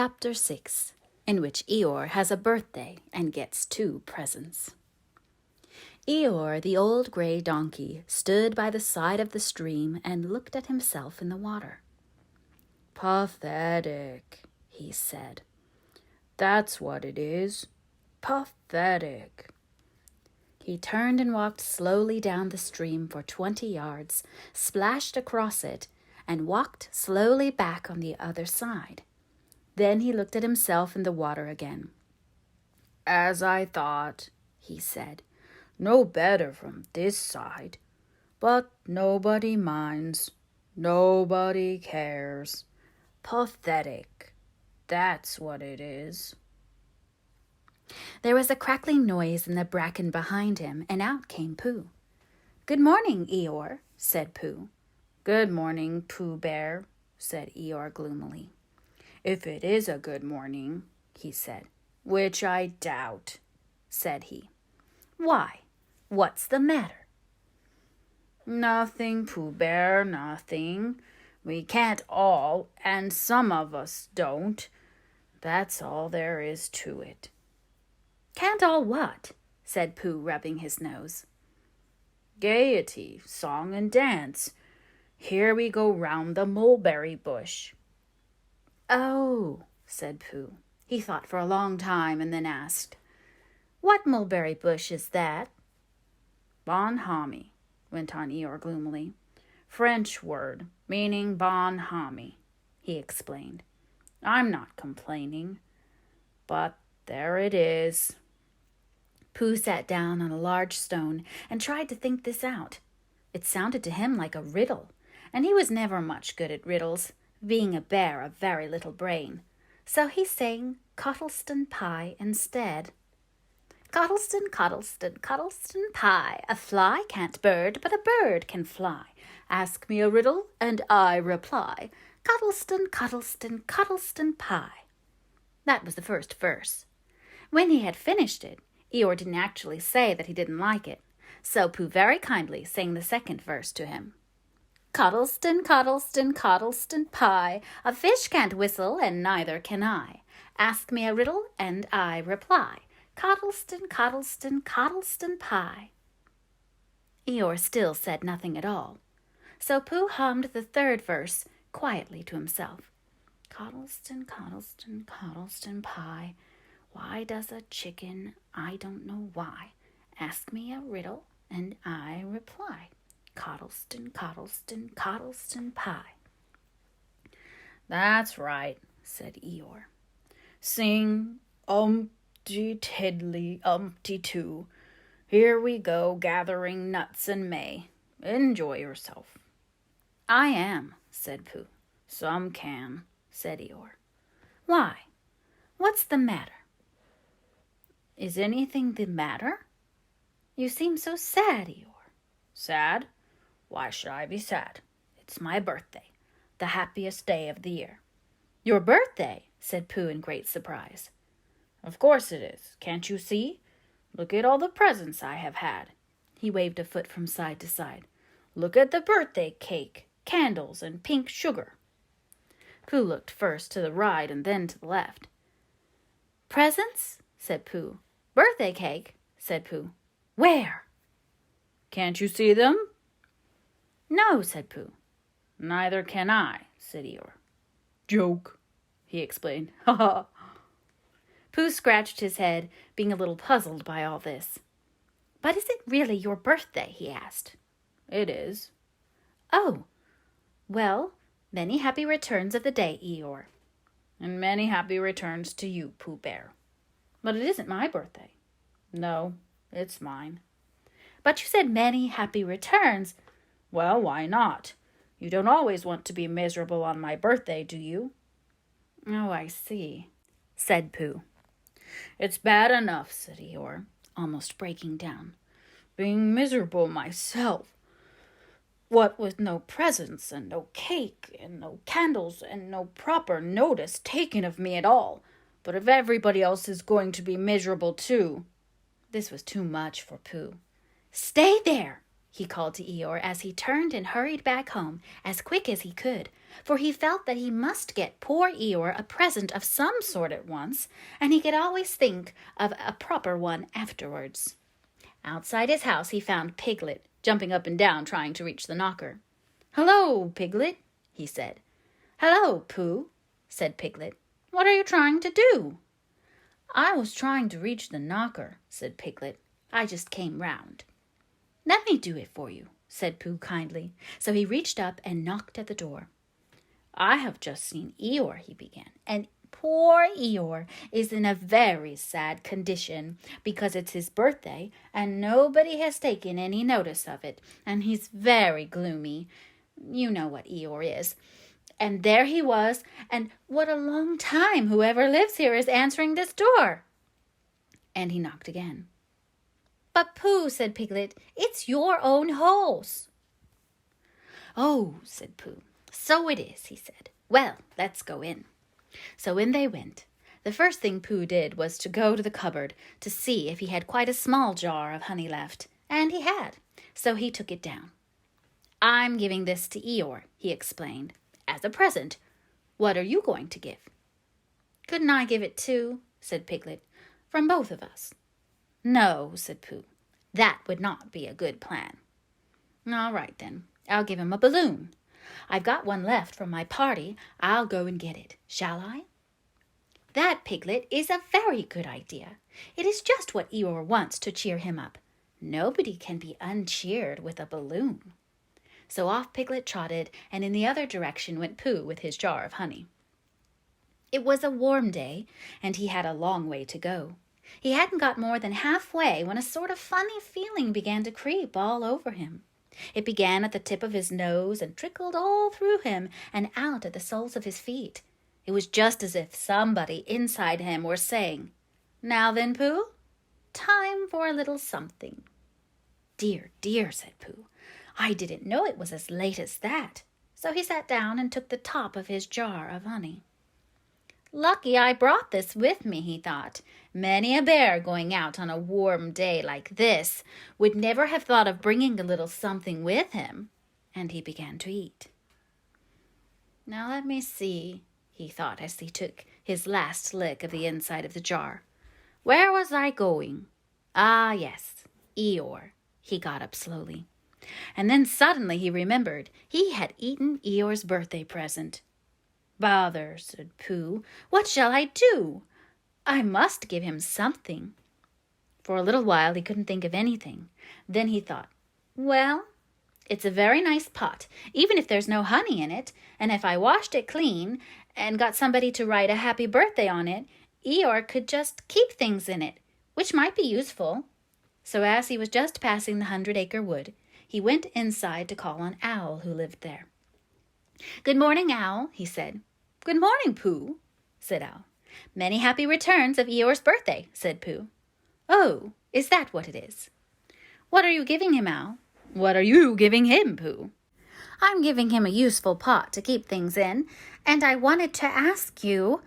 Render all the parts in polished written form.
Chapter 6, in which Eeyore has a birthday and gets 2 presents. Eeyore, the old grey donkey, stood by the side of the stream and looked at himself in the water. "Pathetic," he said. "That's what it is. Pathetic." He turned and walked slowly down the stream for 20 yards, splashed across it, and walked slowly back on the other side. Then he looked at himself in the water again. "As I thought," he said. "No better from this side. But nobody minds. Nobody cares. Pathetic. That's what it is." There was a crackling noise in the bracken behind him, and out came Pooh. "Good morning, Eeyore," said Pooh. "Good morning, Pooh Bear," said Eeyore gloomily. "If it is a good morning," he said. "Which I doubt," said he. "Why? What's the matter?" "Nothing, Pooh Bear, nothing. We can't all, and some of us don't. That's all there is to it." "Can't all what?" said Pooh, rubbing his nose. "Gaiety, song and dance. Here we go round the mulberry bush." "Oh," said Pooh. He thought for a long time and then asked, "What mulberry bush is that?" "Bonhomie," went on Eeyore gloomily. "French word, meaning bonhomie," he explained. "I'm not complaining, but there it is." Pooh sat down on a large stone and tried to think this out. It sounded to him like a riddle, and he was never much good at riddles, being a bear of very little brain. So he sang Cottleston Pie instead. "Cottleston, Cottleston, Cottleston Pie, a fly can't bird, but a bird can fly. Ask me a riddle, and I reply. Cottleston, Cottleston, Cottleston Pie." That was the first verse. When he had finished it, Eeyore didn't actually say that he didn't like it, so Pooh very kindly sang the second verse to him. "Cottleston, Cottleston, Cottleston Pie, a fish can't whistle, and neither can I. Ask me a riddle, and I reply. Cottleston, Cottleston, Cottleston Pie." Eeyore still said nothing at all, so Pooh hummed the third verse quietly to himself. "Cottleston, Cottleston, Cottleston Pie. Why does a chicken? I don't know why. Ask me a riddle, and I reply. Cottleston, Cottleston, Cottleston Pie." "That's right," said Eeyore. "Sing Tiddly Umpty Too. Here we go gathering nuts in May. Enjoy yourself." "I am," said Pooh. "Some can," said Eeyore. "Why? What's the matter?" "Is anything the matter?" "You seem so sad, Eeyore." "Sad? Why should I be sad? It's my birthday, the happiest day of the year." "Your birthday?" said Pooh in great surprise. "Of course it is. Can't you see? Look at all the presents I have had." He waved a foot from side to side. "Look at the birthday cake, candles, and pink sugar." Pooh looked first to the right and then to the left. "Presents?" said Pooh. "Birthday cake?" said Pooh. "Where?" "Can't you see them?" "No," said Pooh. "Neither can I," said Eeyore. "Joke," he explained. "Ha ha." Pooh scratched his head, being a little puzzled by all this. "But is it really your birthday?" he asked. "It is." "Oh, well, many happy returns of the day, Eeyore." "And many happy returns to you, Pooh Bear." "But it isn't my birthday." "No, it's mine." "But you said many happy returns." "Well, why not? You don't always want to be miserable on my birthday, do you?" "Oh, I see," said Pooh. "It's bad enough," said Eeyore, almost breaking down, "being miserable myself. What with no presents and no cake and no candles and no proper notice taken of me at all. But if everybody else is going to be miserable too." This was too much for Pooh. "Stay there," he called to Eeyore as he turned and hurried back home as quick as he could, for he felt that he must get poor Eeyore a present of some sort at once, and he could always think of a proper one afterwards. Outside his house he found Piglet, jumping up and down trying to reach the knocker. "Hello, Piglet," he said. "Hello, Pooh," said Piglet. "What are you trying to do?" "I was trying to reach the knocker," said Piglet. "I just came round." "Let me do it for you," said Pooh kindly. So he reached up and knocked at the door. "I have just seen Eeyore," he began, "and poor Eeyore is in a very sad condition because it's his birthday and nobody has taken any notice of it, and he's very gloomy. You know what Eeyore is. And there he was, and what a long time whoever lives here is answering this door." And he knocked again. "But Pooh," said Piglet, "it's your own house." "Oh," said Pooh, "so it is," he said. "Well, let's go in." So in they went. The first thing Pooh did was to go to the cupboard to see if he had quite a small jar of honey left, and he had, so he took it down. "I'm giving this to Eeyore," he explained, "as a present. What are you going to give?" "Couldn't I give it too?" said Piglet. "From both of us." "No," said Pooh. "That would not be a good plan." "All right, then. I'll give him a balloon. I've got one left from my party. I'll go and get it. Shall I?" "That, Piglet, is a very good idea. It is just what Eeyore wants to cheer him up. Nobody can be uncheered with a balloon." So off Piglet trotted, and in the other direction went Pooh with his jar of honey. It was a warm day, and he had a long way to go. He hadn't got more than halfway when a sort of funny feeling began to creep all over him. It began at the tip of his nose and trickled all through him and out at the soles of his feet. It was just as if somebody inside him were saying, "Now then, Pooh, time for a little something." "Dear, dear," said Pooh, "I didn't know it was as late as that." So he sat down and took the top of his jar of honey. "Lucky I brought this with me," he thought. "Many a bear going out on a warm day like this would never have thought of bringing a little something with him." And he began to eat. "Now let me see," he thought as he took his last lick of the inside of the jar. "Where was I going? Ah, yes, Eeyore." He got up slowly. And then suddenly he remembered he had eaten Eeyore's birthday present. "Bother," said Pooh. "What shall I do? I must give him something." For a little while he couldn't think of anything. Then he thought, "Well, it's a very nice pot, even if there's no honey in it, and if I washed it clean and got somebody to write a happy birthday on it, Eeyore could just keep things in it, which might be useful." So as he was just passing the 100-acre wood, he went inside to call on Owl, who lived there. "Good morning, Owl," he said. "Good morning, Pooh," said Owl. "Many happy returns of Eeyore's birthday," said Pooh. "Oh, is that what it is?" "What are you giving him, Owl?" "What are you giving him, Pooh?" "I'm giving him a useful pot to keep things in, and I wanted to ask you—"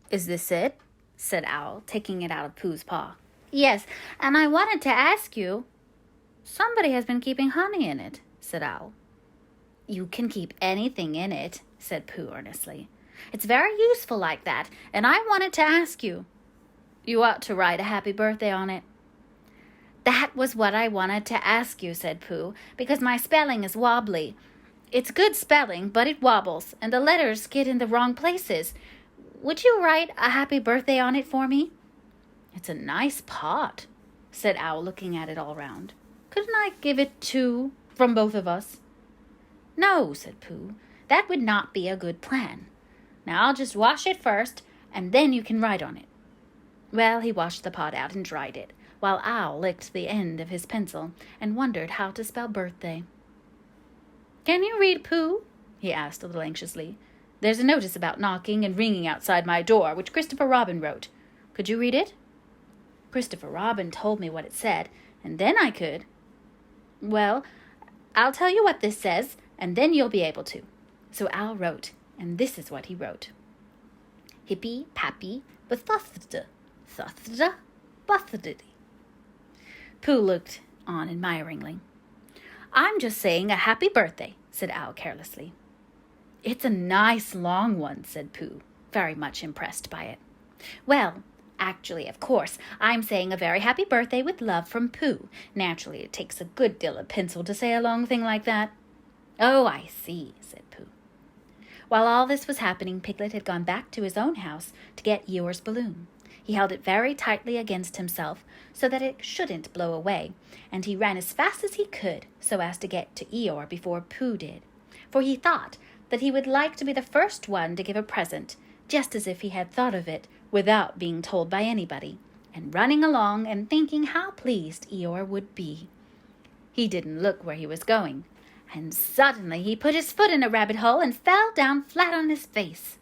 "Is this it?" said Owl, taking it out of Pooh's paw. "Yes, and I wanted to ask you—" "Somebody has been keeping honey in it," said Owl. "You can keep anything in it," said Pooh earnestly. "It's very useful like that, and I wanted to ask you—" "You ought to write a happy birthday on it." "That was what I wanted to ask you," said Pooh, "because my spelling is wobbly. It's good spelling, but it wobbles, and the letters get in the wrong places. Would you write a happy birthday on it for me?" "It's a nice pot," said Owl, looking at it all round. "Couldn't I give it two from both of us?" "No," said Pooh, "that would not be a good plan. Now I'll just wash it first, and then you can write on it." Well, he washed the pot out and dried it, while Owl licked the end of his pencil and wondered how to spell birthday. "Can you read, Pooh?" he asked a little anxiously. "There's a notice about knocking and ringing outside my door, which Christopher Robin wrote. Could you read it?" "Christopher Robin told me what it said, and then I could." "Well, I'll tell you what this says, and then you'll be able to." So Owl wrote, and this is what he wrote. "Hippy Pappy Bethuthda Thuthda Buthdy." Pooh looked on admiringly. I'm just saying a happy birthday, said Owl carelessly. It's a nice long one, said Pooh, very much impressed by it. Well, actually, of course, I'm saying a very happy birthday with love from Pooh. Naturally, it takes a good deal of pencil to say a long thing like that. Oh, I see, said Pooh. While all this was happening, Piglet had gone back to his own house to get Eeyore's balloon. He held it very tightly against himself so that it shouldn't blow away, and he ran as fast as he could so as to get to Eeyore before Pooh did, for he thought that he would like to be the first one to give a present, just as if he had thought of it without being told by anybody, and running along and thinking how pleased Eeyore would be. He didn't look where he was going, and suddenly he put his foot in a rabbit hole and fell down flat on his face.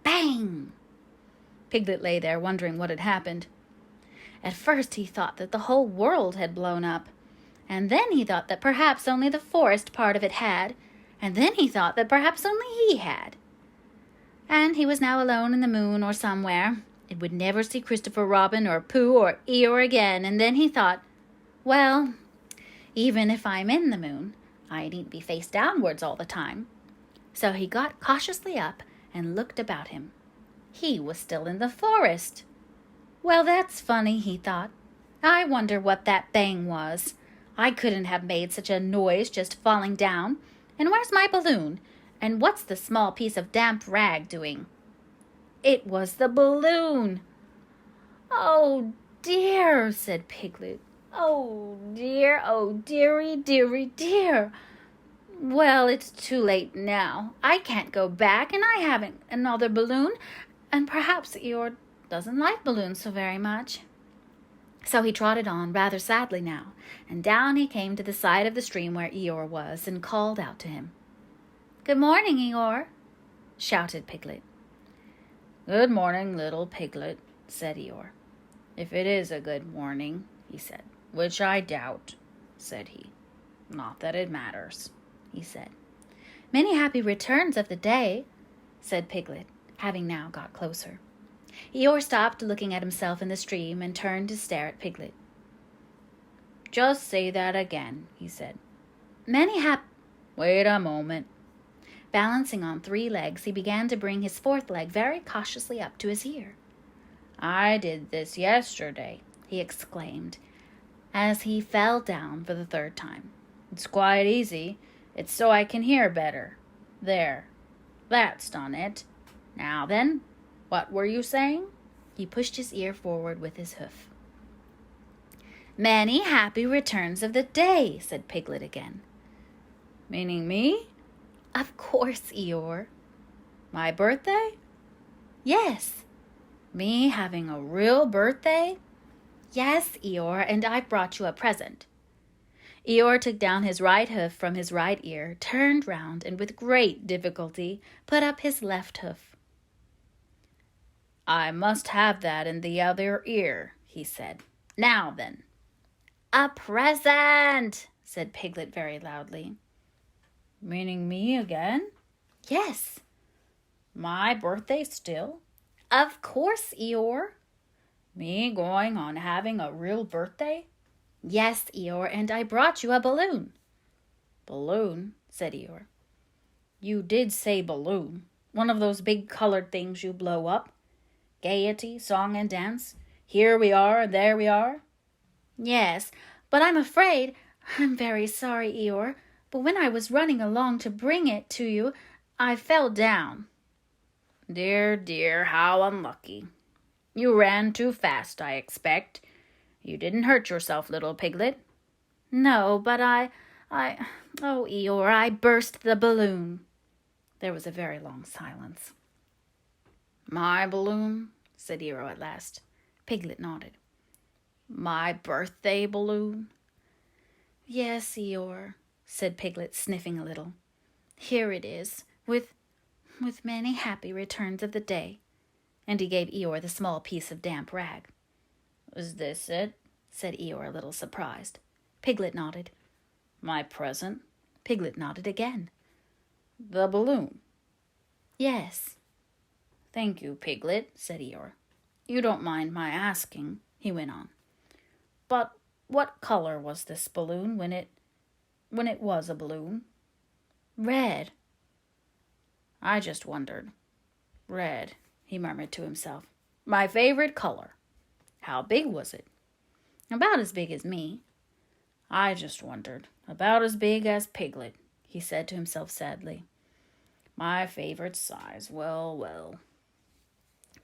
Bang! Piglet lay there wondering what had happened. At first he thought that the whole world had blown up, and then he thought that perhaps only the forest part of it had, and then he thought that perhaps only he had. And he was now alone in the moon or somewhere. It would never see Christopher Robin or Pooh or Eeyore again, and then he thought, well, even if I'm in the moon, I needn't be face downwards all the time. So he got cautiously up and looked about him. He was still in the forest. Well, that's funny, he thought. I wonder what that bang was. I couldn't have made such a noise just falling down. And where's my balloon? And what's the small piece of damp rag doing? It was the balloon. Oh, dear, said Piglet. Oh, dearie, dearie, dear. Well, it's too late now. I can't go back, and I haven't another balloon, and perhaps Eeyore doesn't like balloons so very much. So he trotted on rather sadly now, and down he came to the side of the stream where Eeyore was, and called out to him. Good morning, Eeyore, shouted Piglet. Good morning, little Piglet, said Eeyore. If it is a good morning, he said. Which I doubt, said he. Not that it matters, he said. Many happy returns of the day, said Piglet, having now got closer. Eeyore stopped looking at himself in the stream and turned to stare at Piglet. Just say that again, he said. Wait a moment. Balancing on 3 legs, he began to bring his 4th leg very cautiously up to his ear. I did this yesterday, he exclaimed, as he fell down for the 3rd time. It's quite easy. It's so I can hear better. There. That's done it. Now then, what were you saying? He pushed his ear forward with his hoof. Many happy returns of the day, said Piglet again. Meaning me? Of course, Eeyore. My birthday? Yes. Me having a real birthday? Yes, Eeyore, and I've brought you a present. Eeyore took down his right hoof from his right ear, turned round, and with great difficulty put up his left hoof. I must have that in the other ear, he said. Now then. A present, said Piglet very loudly. Meaning me again? Yes. My birthday still? Of course, Eeyore. Me going on having a real birthday? Yes, Eeyore, and I brought you a balloon. Balloon, said Eeyore. You did say balloon. One of those big colored things you blow up. Gaiety, song and dance. Here we are and there we are. Yes, but I'm very sorry, Eeyore, but when I was running along to bring it to you, I fell down. Dear, dear, how unlucky. You ran too fast, I expect. You didn't hurt yourself, little Piglet. No, but oh, Eeyore, I burst the balloon. There was a very long silence. My balloon, said Eeyore at last. Piglet nodded. My birthday balloon? Yes, Eeyore, said Piglet, sniffing a little. Here it is, with many happy returns of the day. And he gave Eeyore the small piece of damp rag. Is this it? Said Eeyore, a little surprised. Piglet nodded. My present? Piglet nodded again. The balloon? Yes. Thank you, Piglet, said Eeyore. You don't mind my asking, he went on. But what color was this balloon when it when it was a balloon? Red. I just wondered. Red, he murmured to himself. My favorite color. How big was it? About as big as me. I just wondered. About as big as Piglet, he said to himself sadly. My favorite size. Well, well.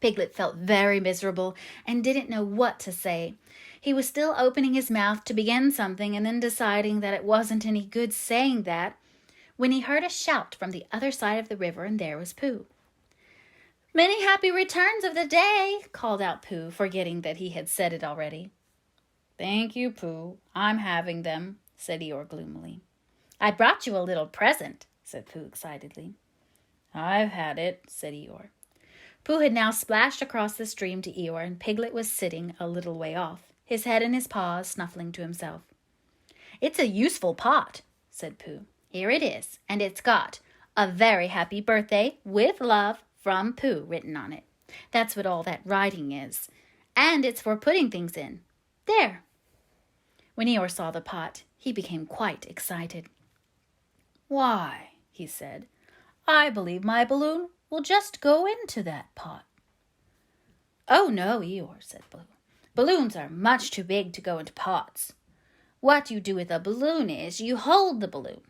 Piglet felt very miserable and didn't know what to say. He was still opening his mouth to begin something and then deciding that it wasn't any good saying that, when he heard a shout from the other side of the river, and there was Pooh. "Many happy returns of the day," called out Pooh, forgetting that he had said it already. "Thank you, Pooh. I'm having them," said Eeyore gloomily. "I brought you a little present," said Pooh excitedly. "I've had it," said Eeyore. Pooh had now splashed across the stream to Eeyore, and Piglet was sitting a little way off, his head in his paws, snuffling to himself. "It's a useful pot," said Pooh. "Here it is, and it's got 'A very happy birthday, with love, from Pooh' written on it. That's what all that writing is. And it's for putting things in. There." When Eeyore saw the pot, he became quite excited. "Why," he said, "I believe my balloon will just go into that pot." "Oh, no, Eeyore," said Pooh. "Balloons are much too big to go into pots. What you do with a balloon is you hold the balloon."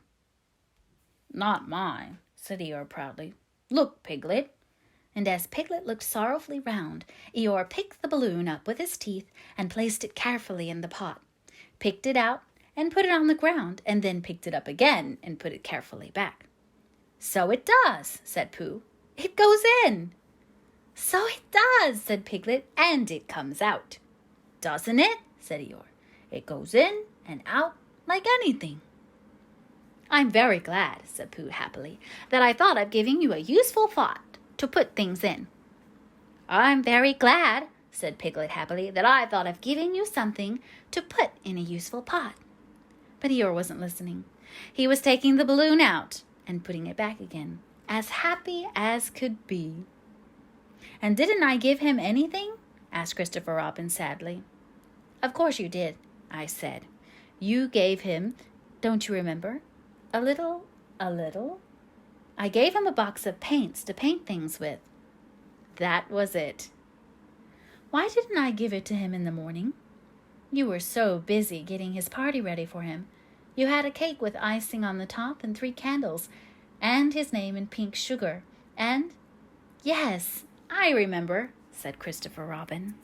"Not mine," said Eeyore proudly. "Look, Piglet." And as Piglet looked sorrowfully round, Eeyore picked the balloon up with his teeth and placed it carefully in the pot, picked it out and put it on the ground, and then picked it up again and put it carefully back. "So it does," said Pooh. "It goes in." "So it does," said Piglet, "and it comes out." "Doesn't it?" said Eeyore. "It goes in and out like anything." "I'm very glad," said Pooh happily, "that I thought of giving you a useful thought to put things in." "I'm very glad," said Piglet happily, "that I thought of giving you something to put in a useful pot." But Eeyore wasn't listening. He was taking the balloon out and putting it back again, as happy as could be. "And didn't I give him anything?" asked Christopher Robin sadly. "Of course you did," I said. "You gave him, don't you remember? A little. I gave him a box of paints to paint things with." "That was it." "Why didn't I give it to him in the morning?" "You were so busy getting his party ready for him. You had a cake with icing on the top and 3 candles, and his name in pink sugar, and—" "Yes, I remember," said Christopher Robin.